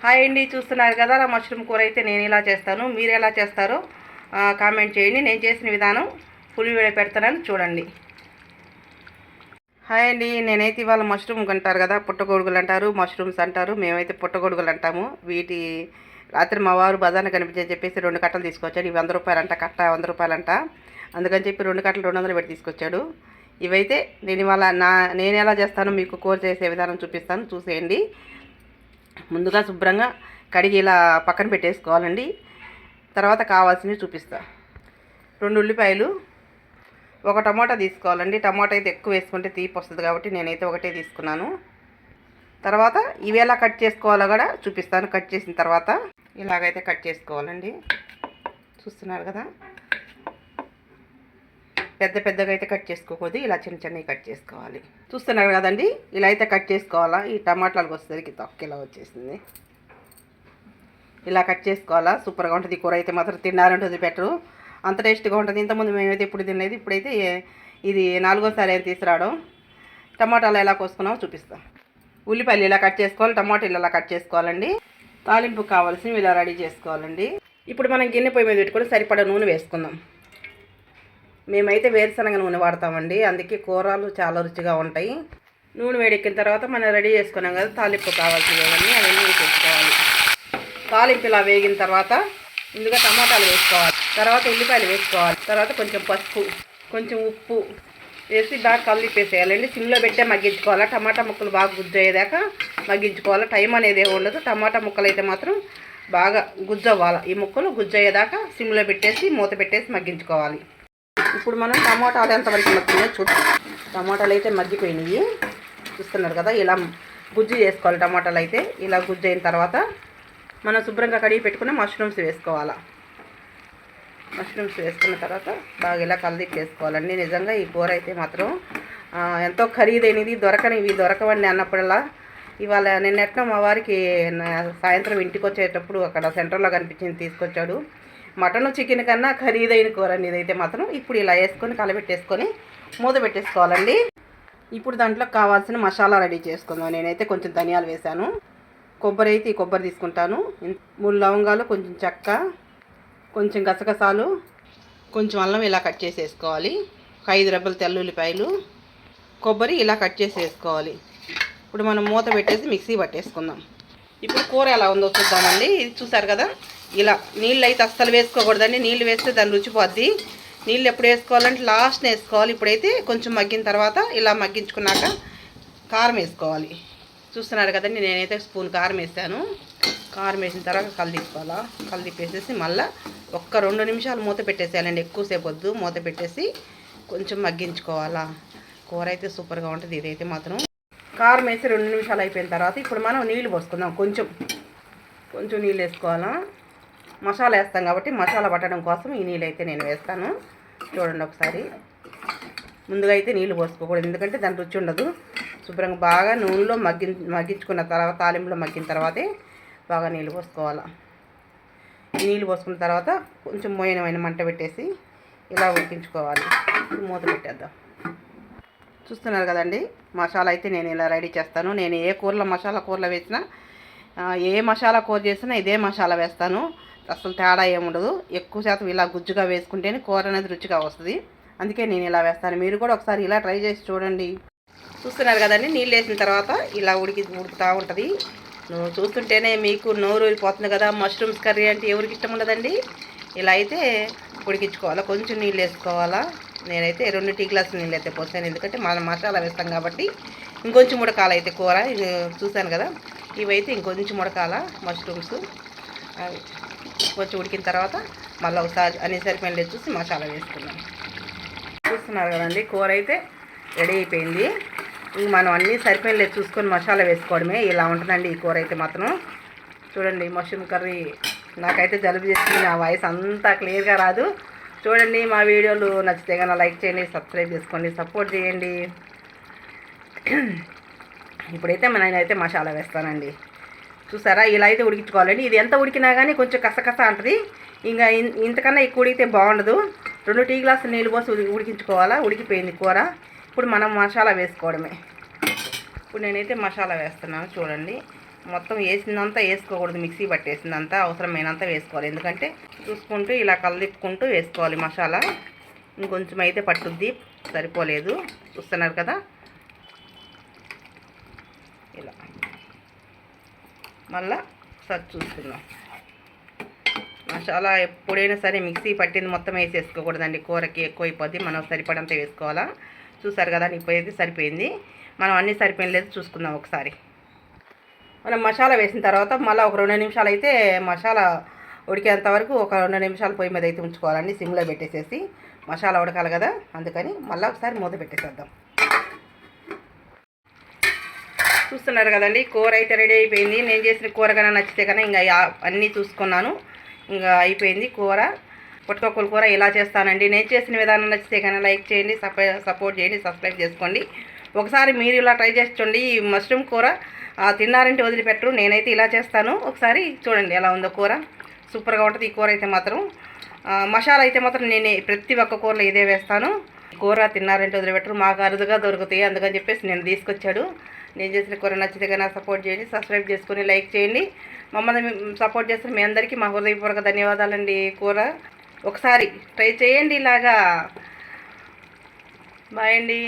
Hi అండి, చూస్తున్నారు కదా మష్రూమ్ కూర అయితే నేను ఇలా చేస్తాను. మీరు ఎలా చేస్తారో కామెంట్ చేయండి. నేను చేసిన విధానం ఫుల్ వీడియో పెడతానని చూడండి. హాయ్ అండి, నేనైతే ఇవాళ మష్రూమ్ అంటారు కదా, పుట్టగొడుగులు అంటారు, మష్రూమ్స్ అంటారు. మేమైతే పుట్టగొడుగులు అంటాము. వీటి రాత్రి మా వారు బజార్ని కనిపించని చెప్పేసి 2 కట్టలు తీసుకొచ్చాడు. ఇవి 100 రూపాయలు అంట, కట్ట 100 రూపాయలు అంట. అందుకని చెప్పి 2 కట్టలు 200 పెట్టి తీసుకొచ్చాడు. ఇవైతే నేను ఇవాళ నేను ఎలా చేస్తానో మీకు కూర చేసే విధానం చూపిస్తాను, చూసేయండి. ముందుగా శుభ్రంగా కడిగి ఇలా పక్కన పెట్టేసుకోవాలండి. తర్వాత కావాల్సినవి చూపిస్తా. 2 ఉల్లిపాయలు, 1 టమాటా తీసుకోవాలండి. టమాటా అయితే ఎక్కువ వేసుకుంటే తీపి వస్తుంది కాబట్టి నేనైతే ఒకటే తీసుకున్నాను. తర్వాత ఇవి ఎలా కట్ చేసుకోవాలో కూడా చూపిస్తాను. కట్ చేసిన తర్వాత ఇలాగైతే కట్ చేసుకోవాలండి. చూస్తున్నారు కదా, పెద్దగా అయితే కట్ చేసుకోకూడదు, ఇలా చిన్నవి కట్ చేసుకోవాలి. చూస్తున్నారు కదండి, ఇలా అయితే కట్ చేసుకోవాలా. ఈ టమాటాలకు వచ్చేసరికి తొక్క ఇలా వచ్చేసింది. ఇలా కట్ చేసుకోవాలా. సూపర్గా ఉంటుంది కూర అయితే మాత్రం. తిన్నారంటుంది బెటరు, అంత టేస్ట్గా ఉంటుంది. ఇంతకుముందు మేమైతే ఇప్పుడు తినలేదు, ఇప్పుడైతే ఇది 4వ సారి అయితే తీసుకురావడం. టమాటాలు ఎలా కోసుకున్నామో చూపిస్తాం. ఉల్లిపాయలు ఇలా కట్ చేసుకోవాలి, టమాటాలు ఇలా కట్ చేసుకోవాలండి. తాలింపు కావాల్సినవి ఇలా రెడీ చేసుకోవాలండి. ఇప్పుడు మనం గిన్నె పొయ్యి మీద పెట్టుకొని సరిపడా నూనె వేసుకుందాం. మేమైతే వేరుశనగ నూనె వాడతామండి, అందుకే కూరలు చాలా రుచిగా ఉంటాయి. నూనె వేడెక్కిన తర్వాత మనం రెడీ చేసుకున్నాం కదా తాలింపు కావాల్సినవన్నీ అవన్నీ వేసుకోవాలి. తాలింపు ఇలా వేగిన తర్వాత ముందుగా టమాటాలు వేసుకోవాలి, తర్వాత ఉల్లిపాయలు వేసుకోవాలి, తర్వాత కొంచెం పసుపు, కొంచెం ఉప్పు వేసి బాగా కలిపేసేయాలండి. సిమ్లో పెట్టే మగ్గించుకోవాలి. టమాటా ముక్కలు బాగా గుజ్జయ్యేదాకా మగ్గించుకోవాలి. టైం అనేది ఏమి ఉండదు. టమాటా ముక్కలు అయితే మాత్రం బాగా గుజ్జవ్వాలి. ఈ ముక్కలు గుజ్జయ్యేదాకా సిమ్లో పెట్టేసి మూత పెట్టేసి మగ్గించుకోవాలి. ఇప్పుడు మనం టమాటాలు ఎంతవరకు మగ్గినాయో చూద్దాం. టమాటాలు అయితే మగ్గిపోయినాయి, చూస్తున్నారు కదా. ఇలా గుజ్జు చేసుకోవాలి. టమాటాలు అయితే ఇలా గుజ్జు అయిన తర్వాత మనం శుభ్రంగా కడిగి పెట్టుకుని మష్రూమ్స్ వేసుకోవాలి. మష్రూమ్స్ వేసుకున్న తర్వాత బాగా ఇలా కలిపి చేసుకోవాలండి. నిజంగా ఈ కూర అయితే మాత్రం ఎంతో ఖరీదైనది, ఇవి దొరకవండి అన్నప్పుడల్లా. ఇవాళ నిన్నెట్లా మా వారికి సాయంత్రం ఇంటికి వచ్చేటప్పుడు అక్కడ సెంటర్లో కనిపించింది, తీసుకొచ్చాడు. మటన్ చికెన్ కన్నా ఖరీదైన కూర అండి ఇదైతే మాత్రం. ఇప్పుడు ఇలా వేసుకొని కలబెట్టేసుకొని మూత పెట్టేసుకోవాలండి. ఇప్పుడు దాంట్లో కావాల్సిన మసాలా రెడీ చేసుకుందాం. నేనైతే కొంచెం ధనియాలు వేసాను, కొబ్బరి అయితే కొబ్బరి తీసుకుంటాను, 3 లవంగాలు, కొంచెం చెక్క, కొంచెం గసగసాలు, కొంచెం అల్లం ఇలా కట్ చేసి వేసుకోవాలి. 5 రెబ్బలు తెల్లుల్లిపాయలు, కొబ్బరి ఇలా కట్ చేసి వేసుకోవాలి. ఇప్పుడు మనం మూత పెట్టేసి మిక్సీ పట్టేసుకుందాం. ఇప్పుడు కూర ఎలా ఉందో చూద్దామండి. ఇది చూసారు కదా, ఇలా నీళ్ళు అయితే అస్సలు వేసుకోకూడదండి. నీళ్ళు వేస్తే దాన్ని రుచిపోద్ది. నీళ్ళు ఎప్పుడు వేసుకోవాలంటే లాస్ట్ని వేసుకోవాలి. ఇప్పుడైతే కొంచెం మగ్గిన తర్వాత ఇలా మగ్గించుకున్నాక కారం వేసుకోవాలి. చూస్తున్నారు కదండి, నేనైతే స్పూన్ కారం వేసాను. కారం వేసిన తర్వాత కలిదిప్పాలా. కలిదిప్పేసేసి మళ్ళీ 1-2 నిమిషాలు మూత పెట్టేసేయాలండి. ఎక్కువసేపు వద్దు, మూత పెట్టేసి కొంచెం మగ్గించుకోవాలా. కూర అయితే సూపర్గా ఉంటుంది ఇదైతే మాత్రం. కారం వేసి 2 నిమిషాలు అయిపోయిన తర్వాత ఇప్పుడు మనం నీళ్ళు పోసుకుందాం. కొంచెం నీళ్ళు వేసుకోవాలా. మసాలా వేస్తాం కాబట్టి మసాలా పట్టడం కోసం ఈ నీళ్ళు అయితే నేను వేస్తాను. చూడండి ఒకసారి. ముందుగా అయితే నీళ్ళు పోసుకోకూడదు, ఎందుకంటే దాని రుచి ఉండదు. శుభ్రంగా బాగా నూనెలో మగ్గించుకున్న తర్వాత, తాలింపులో మగ్గిన తర్వాతే బాగా నీళ్ళు పోసుకోవాలి. ఈ నీళ్ళు పోసుకున్న తర్వాత కొంచెం మోయనమైన మంట పెట్టేసి ఇలా ఉడికించుకోవాలి. మూత పెట్టేద్దాం. చూస్తున్నారు కదండి, మసాలా అయితే నేను ఇలా రెడీ చేస్తాను. నేను ఏ మసాలా కూరలో వేసినా, ఏ మసాలా కూర చేసినా ఇదే మసాలా వేస్తాను. అసలు తేడా ఏముండదు. ఎక్కువ శాతం ఇలా గుజ్జుగా వేసుకుంటేనే కూర అనేది రుచిగా వస్తుంది. అందుకే నేను ఇలా వేస్తాను. మీరు కూడా ఒకసారి ఇలా ట్రై చేసి చూడండి. చూస్తున్నారు కదండి, నీళ్ళు వేసిన తర్వాత ఇలా ఉడుకుతూ ఉంటుంది. చూస్తుంటేనే మీకు నోరు ఊరిపోతుంది కదా. మష్రూమ్స్ కర్రీ అంటే ఎవరికి ఇష్టం ఉండదండి. ఇలా అయితే ఉడికించుకోవాలా. కొంచెం నీళ్ళు వేసుకోవాలా. నేనైతే 2 టీ గ్లాసులు నీళ్ళు అయితే పోసాను, ఎందుకంటే మనం మసాలా వేస్తాం కాబట్టి. ఇంకొంచెం ఉడకాల అయితే కూర. చూశాను కదా, ఇవైతే ఇంకొంచెం ఉడకాల మష్రూమ్స్. కొంచెం ఉడికిన తర్వాత మళ్ళీ ఒకసారి అన్ని సరిపోయిన చూసి మసాలా వేసుకున్నాం. చూస్తున్నారు కదండి, కూర అయితే రెడీ అయిపోయింది. ఇంక మనం అన్నీ సరిపోయిన చూసుకొని మసాలా వేసుకోవడమే. ఇలా ఉంటుందండి ఈ కూర అయితే మాత్రం. చూడండి, మష్రూమ్ కర్రీ. నాకైతే జలుబు చేస్తుంది, నా వాయిస్ అంతా క్లియర్గా రాదు. చూడండి, మా వీడియోలు నచ్చితే కన్నా లైక్ చేయండి, సబ్స్క్రైబ్ చేసుకోండి, సపోర్ట్ చేయండి. ఇప్పుడైతే నేనైతే మసాలా వేస్తానండి. చూసారా, ఇలా అయితే ఉడికించుకోవాలండి. ఇది ఎంత ఉడికినా కానీ కొంచెం కసకస అంటుంది. ఇంకా ఇంతకన్నా ఎక్కువ ఉడికితే బాగుండదు. 2 టీ గ్లాసులు నీళ్ళు పోసి ఉడికించుకోవాలా. ఉడికిపోయింది కూర. ఇప్పుడు మనం మసాలా వేసుకోవడమే. ఇప్పుడు నేనైతే మసాలా వేస్తున్నాను. చూడండి, మొత్తం వేసిందంతా వేసుకోకూడదు, మిక్సీ పట్టేసిందంతా అవసరమైనంత వేసుకోవాలి. ఎందుకంటే చూసుకుంటూ ఇలా కలదిప్పుకుంటూ వేసుకోవాలి మసాలా. ఇంకొంచెం అయితే పట్టుద్ది, సరిపోలేదు. చూస్తున్నారు కదా, ఇలా మళ్ళా ఒకసారి చూసుకుందాం. మసాలా ఎప్పుడైనా సరే మిక్సీ పట్టింది మొత్తం వేసేసుకోకూడదండి, కూరకి ఎక్కువ అయిపోద్ది. మనం సరిపడంత వేసుకోవాలా. చూసారు కదా, ఇప్పుడైతే సరిపోయింది. మనం అన్నీ సరిపోయిన లేదు చూసుకుందాం ఒకసారి. మనం మసాలా వేసిన తర్వాత మళ్ళీ ఒక 2 నిమిషాలు అయితే మసాలా ఉడికేంత వరకు ఒక 2 నిమిషాలు పొయ్యి మీద అయితే ఉంచుకోవాలండి, సిమ్లో పెట్టేసేసి. మసాలా ఉడకాలి కదా, అందుకని మళ్ళీ ఒకసారి మూత పెట్టేసేద్దాం. చూస్తున్నారు కదండి, కూర అయితే రెడీ అయిపోయింది. నేను చేసిన కూర కన్నా నచ్చితే కన్నా ఇంకా అన్నీ చూసుకున్నాను, ఇంకా అయిపోయింది కూర. పుట్టకొక్కల కూర ఇలా చేస్తానండి. నేను చేసిన విధానం నచ్చితే కన్నా లైక్ చేయండి, సపోర్ట్ చేయండి, సబ్స్క్రైబ్ చేసుకోండి. ఒకసారి మీరు ఇలా ట్రై చేసి చూడండి. ఈ మష్రూమ్ కూర తిన్నారంటే వదిలిపెట్టరు. నేనైతే ఇలా చేస్తాను, ఒకసారి చూడండి ఎలా ఉందో కూర. సూపర్గా ఉంటుంది ఈ కూర అయితే మాత్రం. మసాలా అయితే మాత్రం నేను ప్రతి ఒక్క కూరలో ఇదే వేస్తాను. కూర తిన్నారంటే వదిలిపెట్టరు, మాకు అరుదుగా దొరుకుతాయి, అందుకని చెప్పేసి నేను తీసుకొచ్చాడు. నేను చేసిన కూర నచ్చితే కన్నా సపోర్ట్ చేయండి, సబ్స్క్రైబ్ చేసుకొని లైక్ చేయండి. మమ్మల్ని సపోర్ట్ చేస్తే మీ అందరికీ మా హృదయపూర్వక ధన్యవాదాలండి. కూర ఒకసారి ట్రై చేయండి ఇలాగా. బాయ్ అండి.